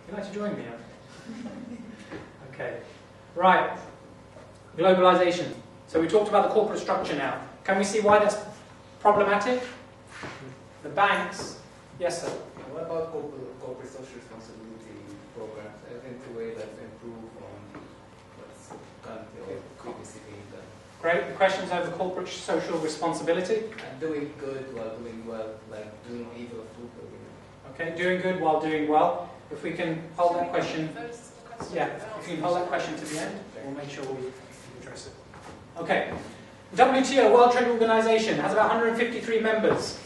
You'd like to join me? Okay. Right. Globalization. So we talked about the corporate structure now. Can we see why that's problematic? The banks. Yes, sir. What about corporate social responsibility programs? I think the way that's improved on what's currently or previously being done. Great. The questions over corporate social responsibility. And doing good while doing well, like doing evil of two. Okay, doing good while doing well. If we can hold that question, yeah, if you can hold that question to the end, we'll make sure we address it. Okay, WTO, World Trade Organization, has about 153 members.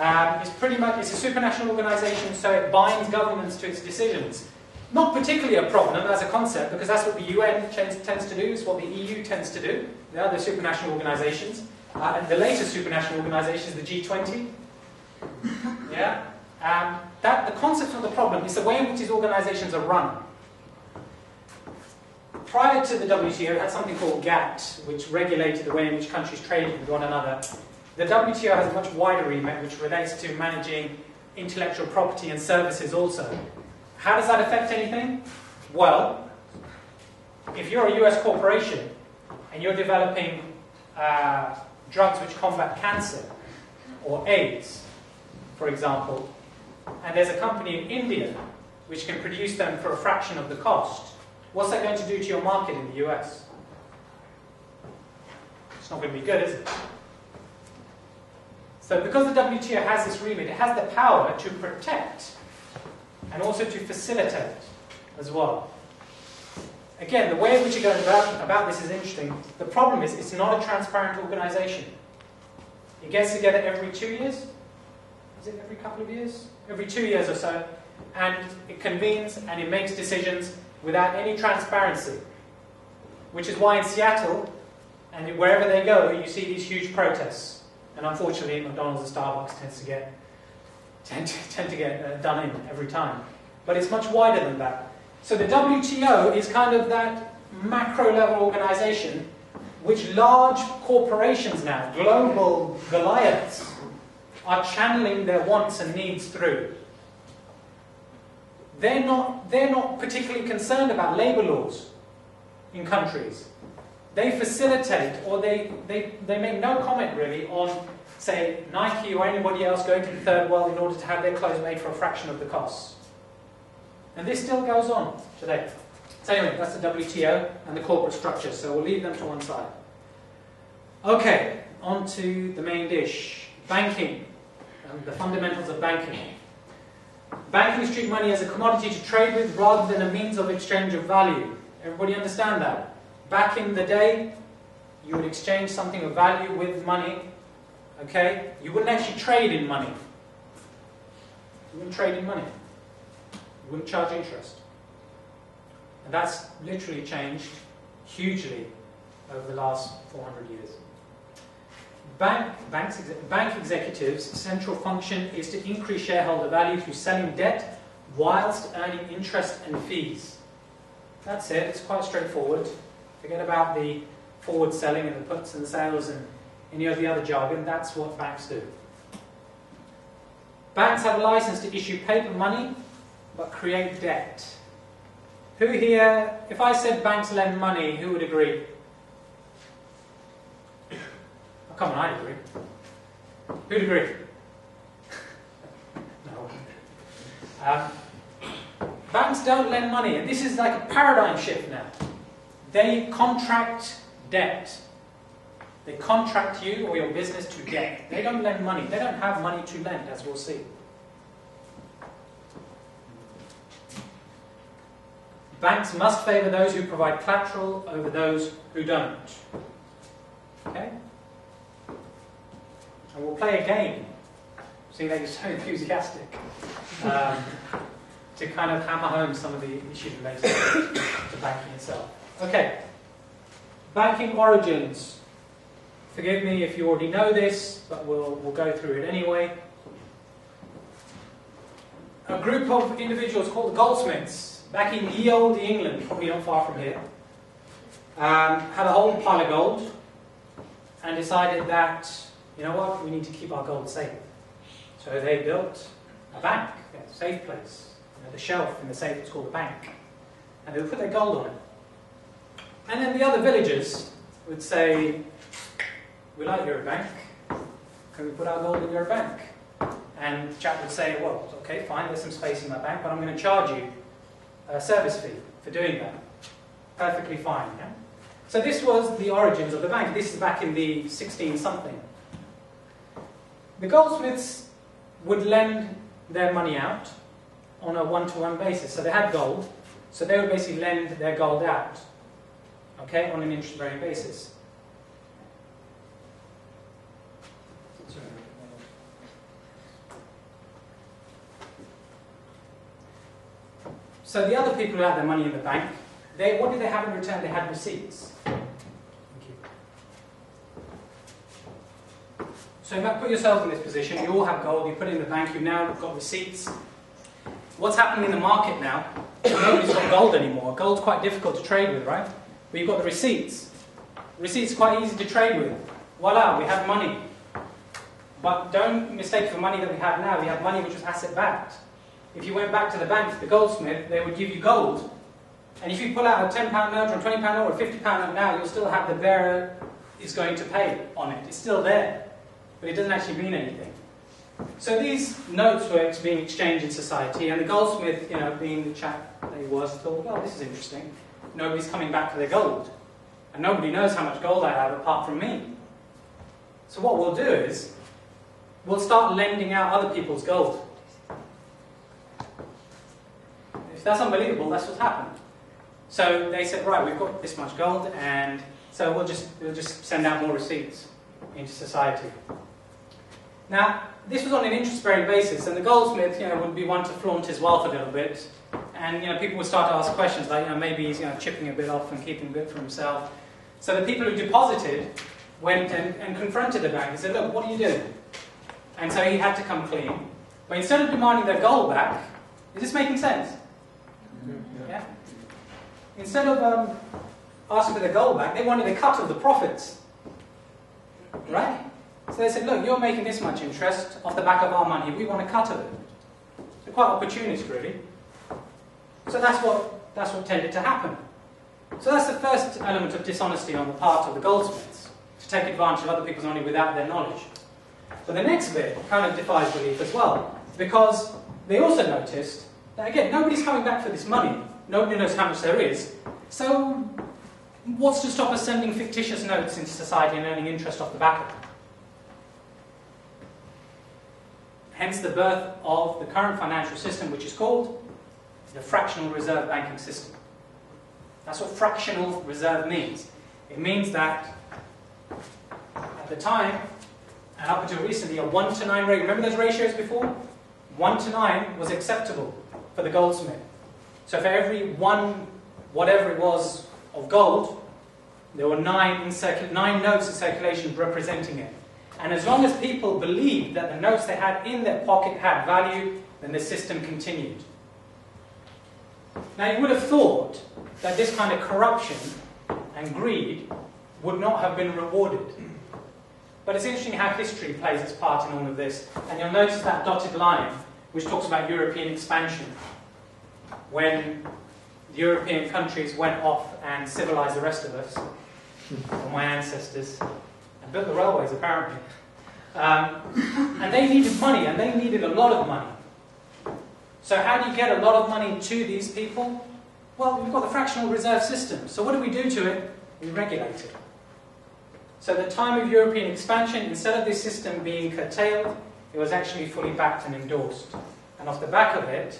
It's a supranational organization, so it binds governments to its decisions. Not particularly a problem as a concept, because that's what the UN tends to do, it's what the EU tends to do, the other supranational organizations. And the latest supranational organization is the G20. Yeah? The concept of the problem is the way in which these organizations are run. Prior to the WTO, it had something called GATT, which regulated the way in which countries traded with one another. The WTO has a much wider remit, which relates to managing intellectual property and services also. How does that affect anything? Well, if you're a US corporation and you're developing drugs which combat cancer or AIDS, for example, and there's a company in India which can produce them for a fraction of the cost, what's that going to do to your market in the US? It's not going to be good, is it? So because the WTO has this remit, it has the power to protect and also to facilitate as well. Again, the way in which it goes about this is interesting. The problem is it's not a transparent organization. It gets together every 2 years. Is it every couple of years? Every 2 years or so. And it convenes and it makes decisions without any transparency. Which is why in Seattle, and wherever they go, you see these huge protests. And unfortunately, McDonald's and Starbucks tend to get done in every time. But it's much wider than that. So the WTO is kind of that macro-level organization which large corporations now, global Goliaths, are channeling their wants and needs through. They're not particularly concerned about labor laws in countries. They facilitate, or they make no comment really on, say, Nike or anybody else going to the third world in order to have their clothes made for a fraction of the cost. And this still goes on today. So anyway, that's the WTO and the corporate structure, so we'll leave them to one side. Okay, on to the main dish. Banking, the fundamentals of banking. Banking treat money as a commodity to trade with rather than a means of exchange of value. Everybody understand that? Back in the day, you would exchange something of value with money. Okay? You wouldn't actually trade in money. You wouldn't trade in money. You wouldn't charge interest. And that's literally changed hugely over the last 400 years. Bank executives' central function is to increase shareholder value through selling debt whilst earning interest and fees. That's it. It's quite straightforward. Forget about the forward selling and the puts and sales and any of the other jargon. That's what banks do. Banks have a license to issue paper money but create debt. Who here, if I said banks lend money, who would agree? Oh, come on, I'd agree. Who'd agree? No. Banks don't lend money, and this is like a paradigm shift now. They contract debt. They contract you or your business to debt. They don't lend money. They don't have money to lend, as we'll see. Banks must favour those who provide collateral over those who don't. Okay? And we'll play a game, seeing that you're so enthusiastic, to kind of hammer home some of the issues related to banking itself. Okay. Banking origins. Forgive me if you already know this, but we'll go through it anyway. A group of individuals called the Goldsmiths, back in ye olde England, probably not far from here, had a whole pile of gold and decided that, you know what, we need to keep our gold safe. So they built a bank, a safe place the shelf in the safe was called a bank. And they would put their gold on it. And then the other villagers would say, we like your bank. Can we put our gold in your bank? And the chap would say, well, okay, fine, there's some space in my bank, but I'm going to charge you a service fee for doing that. Perfectly fine, yeah? So this was the origins of the bank. This is back in the 16-something. The goldsmiths would lend their money out on a one-to-one basis. So they had gold, so they would basically lend their gold out, okay, on an interest-bearing basis. So the other people who had their money in the bank, what did they have in return? They had receipts. Thank you. So you might put yourselves in this position. You all have gold. You put it in the bank. You've now got receipts. What's happening in the market now? Nobody's got gold anymore. Gold's quite difficult to trade with, right? But you've got the receipts. Receipts are quite easy to trade with. Voila, we have money. But don't mistake for money that we have now. We have money which was asset-backed. If you went back to the bank, the goldsmith, they would give you gold. And if you pull out a £10 note or a £20 note or a £50 note now, you'll still have the bearer is going to pay on it. It's still there. But it doesn't actually mean anything. So these notes were being exchanged in society, and the goldsmith, being the chap that he was, thought, well, this is interesting. Nobody's coming back for their gold. And nobody knows how much gold I have apart from me. So what we'll do is, we'll start lending out other people's gold. If that's unbelievable, that's what's happened. So they said, right, we've got this much gold, and so we'll just send out more receipts into society. Now, this was on an interest-bearing basis, and the goldsmith, would be one to flaunt his wealth a little bit, and people would start to ask questions like, maybe he's chipping a bit off and keeping a bit for himself. So the people who deposited went and confronted the bank and said, look, what are you doing? And so he had to come clean. But instead of demanding their gold back, is this making sense? Yeah? Instead of asking for the gold back, they wanted a cut of the profits. Right? So they said, look, you're making this much interest off the back of our money, we want a cut of it. So quite opportunist, really. So that's what tended to happen. So that's the first element of dishonesty on the part of the goldsmiths, to take advantage of other people's money without their knowledge. But the next bit kind of defies belief as well, because they also noticed that, again, nobody's coming back for this money. Nobody knows how much there is. So what's to stop us sending fictitious notes into society and earning interest off the back of them? Hence the birth of the current financial system, which is called the fractional reserve banking system. That's what fractional reserve means. It means that at the time, and up until recently, a 1 to 9 rate, remember those ratios before? 1 to 9 was acceptable for the goldsmith. So for every one, whatever it was, of gold, there were 9 notes in circulation representing it. And as long as people believed that the notes they had in their pocket had value, then the system continued. Now you would have thought that this kind of corruption and greed would not have been rewarded. But it's interesting how history plays its part in all of this. And you'll notice that dotted line, which talks about European expansion. When the European countries went off and civilized the rest of us, or my ancestors, and built the railways apparently. And they needed money, and they needed a lot of money. So how do you get a lot of money to these people? Well, we've got the fractional reserve system. So what do we do to it? We regulate it. So at the time of European expansion, instead of this system being curtailed, it was actually fully backed and endorsed. And off the back of it,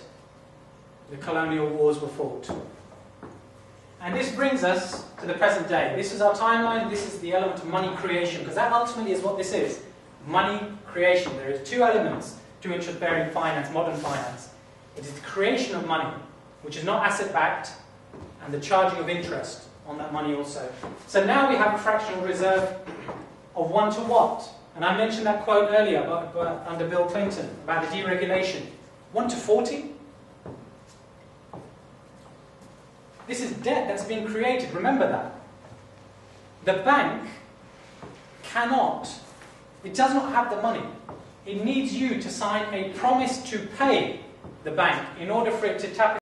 the colonial wars were fought. And this brings us to the present day. This is our timeline. This is the element of money creation, because that ultimately is what this is. Money creation. There are two elements to interest-bearing finance, modern finance. It is the creation of money, which is not asset-backed, and the charging of interest on that money also. So now we have a fractional reserve of 1 to what? And I mentioned that quote earlier under Bill Clinton about the deregulation. 1 to 40? This is debt that's being created, remember that. The bank cannot, it does not have the money. It needs you to sign a promise to pay the bank, in order for it to tap